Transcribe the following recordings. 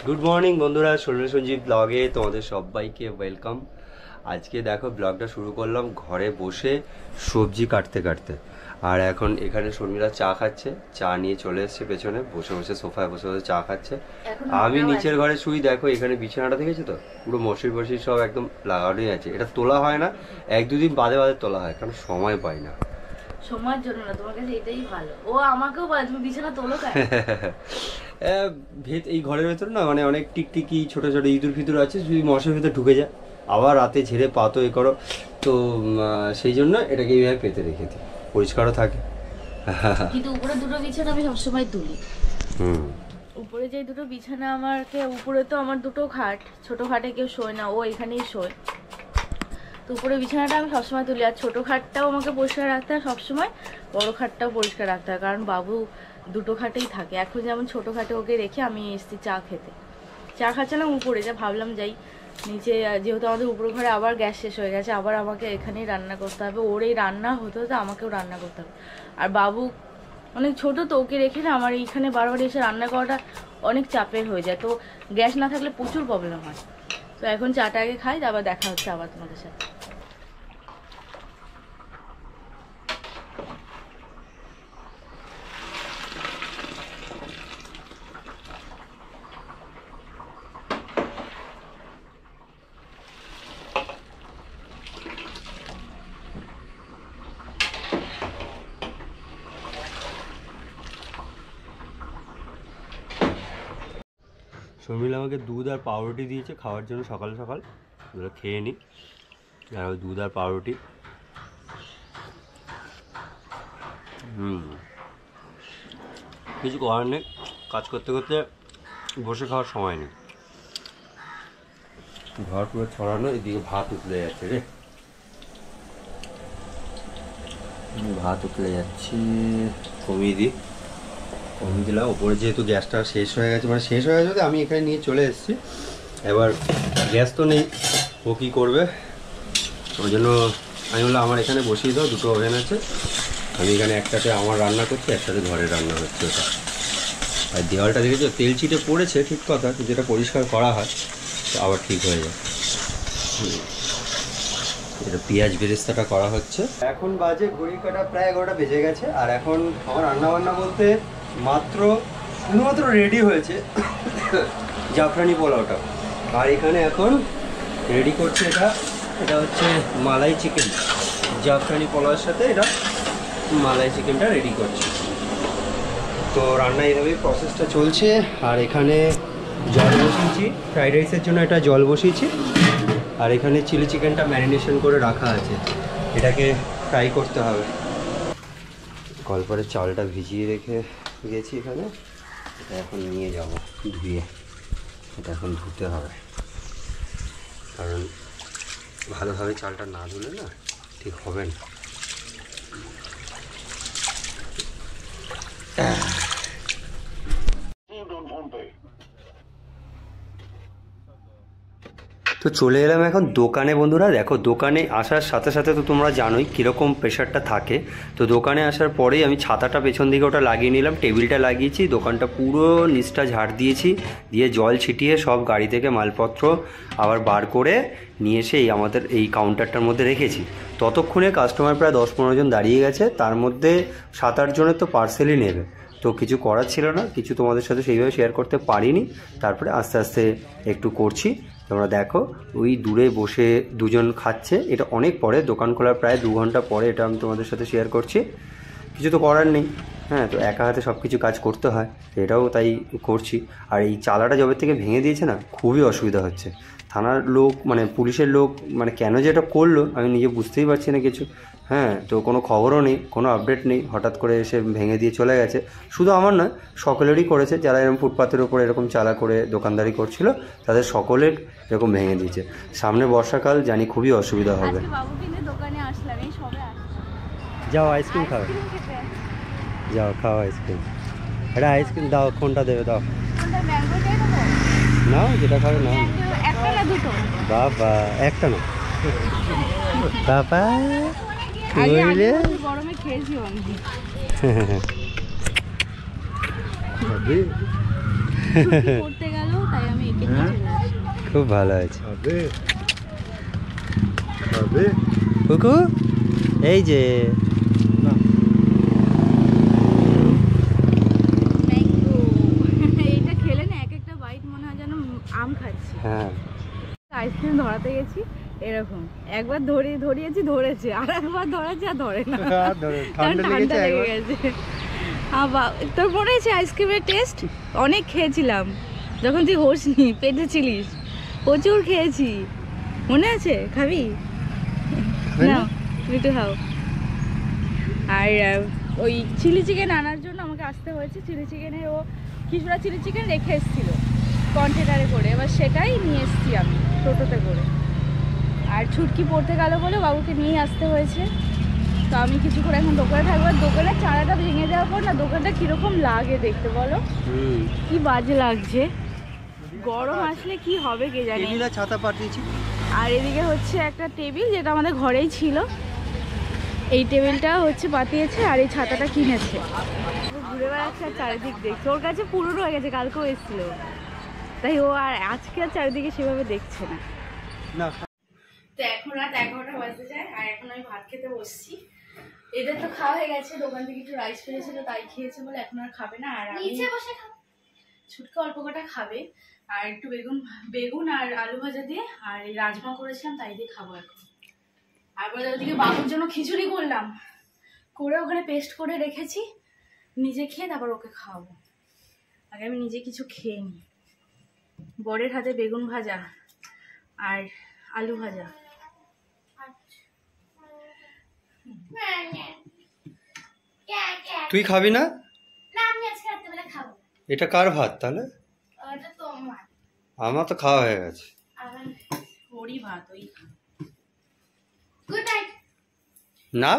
Good morning বন্ধুরা, শরীর সঞ্জীব ব্লগে তোমাদের সবাইকে ওয়েলকাম। আজকে দেখো ব্লগটা শুরু করলাম ঘরে বসে সবজি কাটতে কাটতে। আর এখন এখানে শর্মিলা চা খাচ্ছে, চা নিয়ে চলে এসছে পেছনে, বসে বসে সোফায় বসে বসে চা খাচ্ছে। আমি নিচের ঘরে শুই, দেখো এখানে বিছানাটা দেখেছো তো, পুরো মশির বসির সব একদম লাগানোই আছে। এটা তোলা হয় না, এক দুদিন বাদে বাদে তোলা হয়, কারণ সময় পাই না। সময়ের জন্য না, তোমার কাছে এটাই ভালো। ও আমাকেও বলে তুমি বিছানা তোলো কেন? এই ঘরের ভেতরে না মানে অনেক টিকটিকি ছোট ছোট ইঁদুর ফিঁদুর আছে, যদি মশার ভিতরে ঢুকে যায় আবার রাতে ঝেড়ে পাতো এ করো, তো সেই জন্য এটাকে এইভাবে পেতে রেখে দিই, পরিষ্কারও থাকে। কিন্তু উপরে দুটো বিছানা আমি সবসময় তুলি। উপরে যে দুটো বিছানা আমাকে, উপরে তো আমার দুটো খাট, ছোট খাটে কেউ শোয় না, ও এখানেই শোয়, তো উপরে বিছানাটা আমি সবসময় তুলি। আর ছোট খাটটাও আমাকে পরিষ্কার রাখতে হয় সবসময়, বড় খাটটাও পরিষ্কার রাখতে হয়, কারণ বাবু দুটো খাটেই থাকে। এখন যেমন ছোট খাটে ওকে রেখে আমি এসেছি চা খেতে, চা খাচ্ছিলাম উপরে, যা ভাবলাম যাই নিচে, যেহেতু আমাদের উপর ঘরে আবার গ্যাস শেষ হয়ে গেছে, আবার আমাকে এখানেই রান্না করতে হবে। ওর এই রান্না হতে হতে আমাকেও রান্না করতে হবে। আর বাবু অনেক ছোট, তো ওকে রেখে না আমার এইখানে বারবার এসে রান্না করাটা অনেক চাপের হয়ে যায়, তো গ্যাস না থাকলে প্রচুর প্রবলেম হয়। তো এখন চাটা আগে খাই, তারপর দেখা হচ্ছে আবার তোমাদের সাথে। শর্মিলা আমাকে দুধ আর পাউরুটি দিয়েছে খাওয়ার জন্য সকাল সকাল, ওগুলো খেয়ে নিই। আর ওই দুধ আর পাউরুটি কিছু করার নেই, কাজ করতে করতে বসে খাওয়ার সময় নেই। ঘর পুরো ছড়ানো, এদিকে ভাত উতলে যাচ্ছে রে, ভাত উতলে যাচ্ছে। কমিয়ে দিলাম ওপরে, যেহেতু গ্যাসটা শেষ হয়ে গেছে, মানে শেষ হয়ে গেছে আমি এখানে নিয়ে চলে এসেছি। এবার গ্যাস তো নেই, ও কী করবে, ওই জন্য আমি বললাম আমার এখানে বসিয়ে দাও, দুটো ওভেন আছে, আমি এখানে একটাতে আমার রান্না করছি, একটাতে ঘরের রান্না হচ্ছে ওটা। আর দেওয়ালটা দেখেছো তেল চিটে পড়েছে, ঠিক কথা, কিন্তু যেটা পরিষ্কার করা হয় তো আবার ঠিক হয়ে যায়। এটা পেঁয়াজ বেরেস্তাটা করা হচ্ছে। এখন বাজে ঘড়ি কাটা প্রায় 11টা বেজে গেছে। আর এখন আমার রান্নাবান্না বলতে শুধুমাত্র রেডি হয়েছে জাফরানি পোলাওটা। আর এখানে এখন রেডি করছে এটা হচ্ছে মালাই চিকেন, জাফরানি পোলাওর সাথে এটা মালাই চিকেনটা রেডি করছে। তো রান্না এইভাবেই প্রসেসটা চলছে। আর এখানে জল বসিয়েছি, ফ্রাইড রাইসের জন্য এটা জল বসিয়েছি। আর এখানে চিলি চিকেনটা ম্যারিনেশন করে রাখা আছে, এটাকে ফ্রাই করতে হবে। কলপারে চালটা ভিজিয়ে রেখে গেছি এখানে, এটা এখন নিয়ে যাব ধুয়ে, এটা এখন ধুতে হবে, কারণ ভালোভাবে চালটা না ধুলে না ঠিক হবে না। তো চলে এলাম এখন দোকানে বন্ধুরা। দেখো দোকানে আসার সাথে সাথে তো তোমরা জানোই কীরকম প্রেশারটা থাকে। তো দোকানে আসার পরেই আমি ছাতাটা পেছন দিকে ওটা লাগিয়ে নিলাম, টেবিলটা লাগিয়েছি, দোকানটা পুরো নিচটা ঝাড় দিয়েছি, দিয়ে জল ছিটিয়ে সব গাড়ি থেকে মালপত্র আবার বার করে নিয়ে এসে আমাদের এই কাউন্টারটার মধ্যে রেখেছি। ততক্ষণে কাস্টমার প্রায় 10-15 জন দাঁড়িয়ে গেছে, তার মধ্যে 7-8 জনের তো পার্সেলই নেবে, তো কিছু করার ছিল না, কিছু তোমাদের সাথে সেইভাবে শেয়ার করতে পারিনি। তারপরে আস্তে আস্তে একটু করছি, তোমরা দেখো। ওই দূরে বসে দুজন খাচ্ছে, এটা অনেক পরে, দোকান খোলার প্রায় 2 ঘন্টা পরে এটা আমি তোমাদের সাথে শেয়ার করছি। কিছু তো করার নেই, হ্যাঁ, তো একা হাতে সব কিছু কাজ করতে হয়, এটাও তাই করছি। আর এই চালাটা যবে থেকে ভেঙে দিয়েছে না, খুবই অসুবিধা হচ্ছে। থানার লোক মানে পুলিশের লোক মানে কেন যে এটা করলো আমি নিজে বুঝতেই পারছি না কিছু। হ্যাঁ, তো কোনো খবরও নেই, কোনো আপডেট নেই, হঠাৎ করে এসে ভেঙে দিয়ে চলে গেছে। শুধু আমার নয়, সকলেরই করেছে, যারা এরকম ফুটপাতের ওপরে এরকম চালা করে দোকানদারি করছিল তাদের সকলের এরকম ভেঙে দিয়েছে। সামনে বর্ষাকাল, জানি খুবই অসুবিধা হবে। যাও আইসক্রিম খাও, যাও খাও আইসক্রিম। এটা আইসক্রিম দাও, কোনটা দেবে দাও, নাও যেটা খাবে নাও। বাবা একটা না বাবা, গরমে খেয়েছি করতে গেল, তাই আমি খুব ভালো আছে কুকু এই যে এইটা খেলে না এক একটা বাইট মনে হয় যেন আম খাচ্ছি। হ্যাঁ আইসক্রিম ধরাতে গেছি এরকম, একবার ধরিয়েছি ধরেছে, আর একবার ধরেছে আর ধরে না, ঠান্ডা লেগে গেছে। তোর মনে আছে আইসক্রিমের টেস্ট? অনেক খেয়েছিলাম যখন তুই হোসনি, পেটে ছিলিস, প্রচুর খেয়েছি, মনে আছে? খাবি না? একটু খাও। আর ওই চিলি চিকেন আনার জন্য আমাকে আসতে হয়েছে। চিলি চিকেনের ও কিছুটা চিলি চিকেন রেখে এসেছিল কন্টেনারে করে, এবার সেটাই নিয়ে এসেছি আমি টোটোতে করে। আর ছুটকি পড়তে গেল বলে বাবুকে নিয়ে আসতে হয়েছে। তো আমি কিছু করে এখন দোকানে থাকবো। দোকানের চারাটা ভেঙে দেওয়ার পর না দোকানটা কিরকম লাগে দেখতে বলো, কি বাজে লাগছে। গরম আসলে কি হবে কে জানে। ছাতা পাঠিয়েছি। আর এদিকে হচ্ছে একটা টেবিল যেটা আমাদের ঘরেই ছিল, এই টেবিলটা হচ্ছে পাতিয়েছে আর এই ছাতাটা কিনেছে। ঘুরে বেড়াচ্ছে আর চারিদিক দেখছে, ওর কাছে পুরনো হয়ে গেছে, কালকেও এসেছিল, তাই ও আর আজকে আর চারিদিকে সেভাবে দেখছে না। তো এখন রাত 11টা বাজতে যায় আর এখন আমি ভাত খেতে বসছি। এদের তো খাওয়া হয়ে গেছে, দোকান থেকে একটু রাইস ফেলেছিল তাই খেয়েছে বলে এখন আর খাবে না। আর নিচে বসে ছুটকে অল্প কটা খাবে আর একটু বেগুন আর আলু ভাজা দিয়ে আর এই রাজমা করেছিলাম তাই দিয়ে খাবো এখন। আর বলে ওদিকে বাবুর জন্য খিচুড়ি করলাম, করে ওখানে পেস্ট করে রেখেছি, নিজে খেয়ে তারপর ওকে খাওয়াবো। আগে আমি নিজে কিছু খেয়ে নিই। বরের হাতে বেগুন ভাজা আর আলু ভাজা। তুই খাবি না? আমি আজকে রাত্রেবেলা খাবো। এটা কার ভাত তাহলে? এটা তো আমার তো খাওয়া হয়ে গেছে। ওরই ভাত, ওই গুড নাইট। না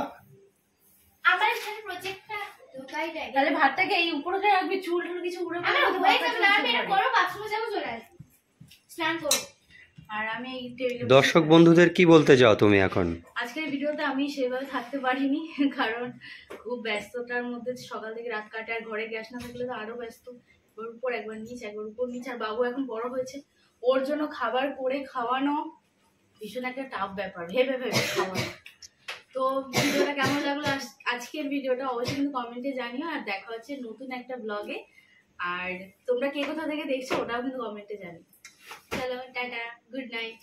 আমার এখানে প্রজেক্টটা ঢোকাই যায়, তাহলে ভাতটাকে এই উপরে রাখবি, চুল টুল কিছু উড়ে পড়ে না। হয়ে যাবে না, আমি এটা করব, বাথরুমে যাবো, চলে আসবো, স্নান করব। আর আমি এই টেবিলে দর্শক বন্ধুদের কি বলতে চাও তুমি এখন? আজকের ভিডিওতে আমি সেভাবে থাকতে পারিনি, কারণ খুব ব্যস্ততার মধ্যে সকাল থেকে রাত কাটে। আর ঘরে গ্যাস না থাকলে তো আরো ব্যস্ত, একবার উপর একবার নিচ, একবার উপর নিচ। আর বাবু এখন বড় হয়েছে, ওর জন্য খাবার করে খাওয়ানো ভীষণ একটা টাফ ব্যাপার, ভেবে খাওয়ানো। তো ভিডিওটা কেমন লাগলো আজকের ভিডিওটা অবশ্যই কিন্তু কমেন্টে জানিও। আর দেখা হচ্ছে নতুন একটা ব্লগে। আর তোমরা কে কোথা থেকে দেখছো ওটাও কিন্তু কমেন্টে জানিও। চলো টাটা, গুড নাইট।